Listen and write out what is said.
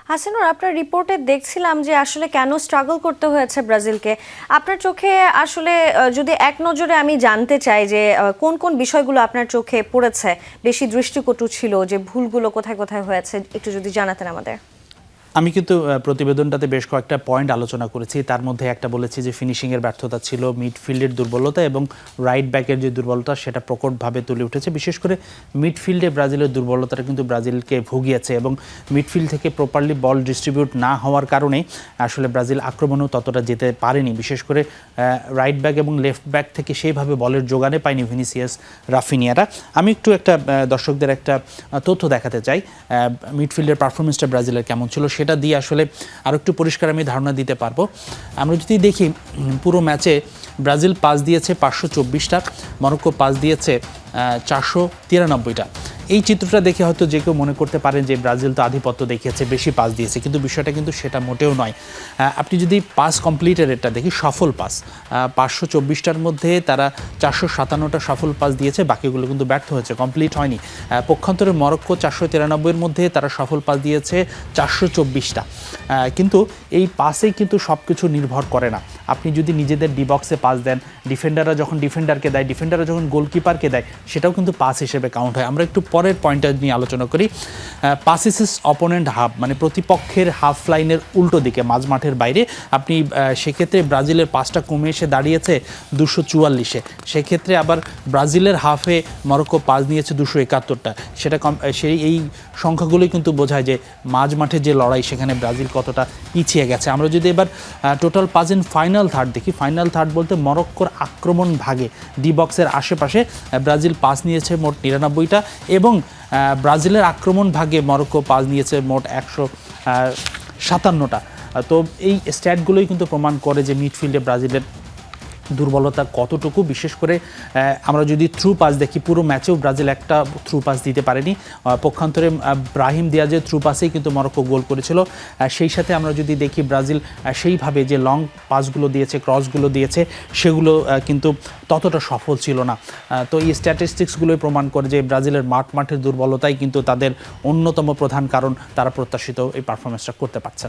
হাসিনুর, আপনার রিপোর্টে দেখছিলাম যে আসলে কেন স্ট্রাগল করতে হয়েছে ব্রাজিলকে। আপনার চোখে আসলে যদি এক নজরে আমি জানতে চাই যে কোন কোন বিষয়গুলো আপনার চোখে পড়েছে, বেশি দৃষ্টিকটু ছিল, যে ভুলগুলো কোথায় কোথায় হয়েছে, একটু যদি জানাতেন আমাদের। আমি কিন্তু প্রতিবেদনটাতে বেশ কয়েকটা পয়েন্ট আলোচনা করেছি। তার মধ্যে একটা বলেছি যে ফিনিশিংয়ের ব্যর্থতা ছিল, মিডফিল্ডের দুর্বলতা এবং রাইট ব্যাকের যে দুর্বলতা সেটা প্রকটভাবে তুলে উঠেছে। বিশেষ করে মিডফিল্ডে ব্রাজিলের দুর্বলতাটা কিন্তু ব্রাজিলকে ভুগিয়েছে এবং মিডফিল্ড থেকে প্রপারলি বল ডিস্ট্রিবিউট না হওয়ার কারণে আসলে ব্রাজিল আক্রমণেও ততটা যেতে পারেনি। বিশেষ করে রাইট ব্যাক এবং লেফট ব্যাক থেকে সেইভাবে বলের যোগানে পায়নি ভিনিসিয়াস, রাফিনিয়ারা। আমি একটু একটা দর্শকদের একটা তথ্য দেখাতে চাই মিডফিল্ডের পারফরমেন্সটা ব্রাজিলের কেমন ছিল, সেটা দিয়ে আসলে আরও একটু পরিষ্কার আমি ধারণা দিতে পারবো। আমরা যদি দেখি পুরো ম্যাচে ব্রাজিল পাস দিয়েছে 524টা, মরক্কো পাস দিয়েছে 493টা। এই চিত্রটা দেখে হয়তো যে কেউ মনে করতে পারেন যে ব্রাজিল তো আধিপত্য দেখিয়েছে, বেশি পাস দিয়েছে, কিন্তু বিষয়টা কিন্তু সেটা মোটেও নয়। আপনি যদি পাস কমপ্লিটের রেটটা দেখি, সফল পাস 524টার মধ্যে তারা 457টা সফল পাস দিয়েছে, বাকিগুলো কিন্তু ব্যর্থ হয়েছে, কমপ্লিট হয়নি। পক্ষান্তরে মরক্কো 493-এর মধ্যে তারা সফল পাস দিয়েছে 424টা। কিন্তু এই পাসেই কিন্তু সব কিছু নির্ভর করে না। আপনি যদি নিজেদের ডি বক্সে পাস দেন, ডিফেন্ডাররা যখন ডিফেন্ডারকে দেয়, ডিফেন্ডাররা যখন গোলকিপারকে দেয়, সেটাও কিন্তু পাস হিসেবে কাউন্ট হয়। আমরা একটু পরের পয়েন্টটা নিয়ে আলোচনা করি। পাসিস অপোনেন্ট হাফ, মানে প্রতিপক্ষের হাফ লাইনের উল্টো দিকে, মাঝ মাঠের বাইরে। আপনি সেক্ষেত্রে ব্রাজিলের পাসটা কমে এসে দাঁড়িয়েছে 244-এ। সেক্ষেত্রে আবার ব্রাজিলের হাফে মরক্কো পাস নিয়েছে 271টা। সেটা সেই এই সংখ্যাগুলোই কিন্তু বোঝায় যে মাঝ মাঠে যে লড়াই, সেখানে ব্রাজিল কতটা পিছিয়ে গেছে। আমরা যদি এবার total pass in final third দেখি, ফাইনাল থার্ড বলতে মরক্কোর আক্রমণ ভাগে ডি বক্সের আশেপাশে ব্রাজিল পাস নিয়েছে মোট 99টা এবং ব্রাজিলের আক্রমণ ভাগে মরক্কো পাস নিয়েছে মোট 157টা। তো এই স্ট্যাটগুলোই কিন্তু প্রমাণ করে যে মিডফিল্ডে ব্রাজিলের দুর্বলতা কতটুকু। বিশেষ করে আমরা যদি থ্রু পাস দেখি, পুরো ম্যাচেও ব্রাজিল একটা থ্রু পাস দিতে পারেনি। পক্ষান্তরে ব্রাহিম দিয়াজের থ্রু পাসেই কিন্তু মরক্কো গোল করেছিল। সেই সাথে আমরা যদি দেখি ব্রাজিল সেইভাবে যে লং পাসগুলো দিয়েছে, ক্রসগুলো দিয়েছে, সেগুলো কিন্তু ততটা সফল ছিল না। তো এই স্ট্যাটিস্টিক্সগুলোই প্রমাণ করে যে ব্রাজিলের মাঠের দুর্বলতাই কিন্তু তাদের অন্যতম প্রধান কারণ, তারা প্রত্যাশিত এই পারফরমেন্সটা করতে পারছে না।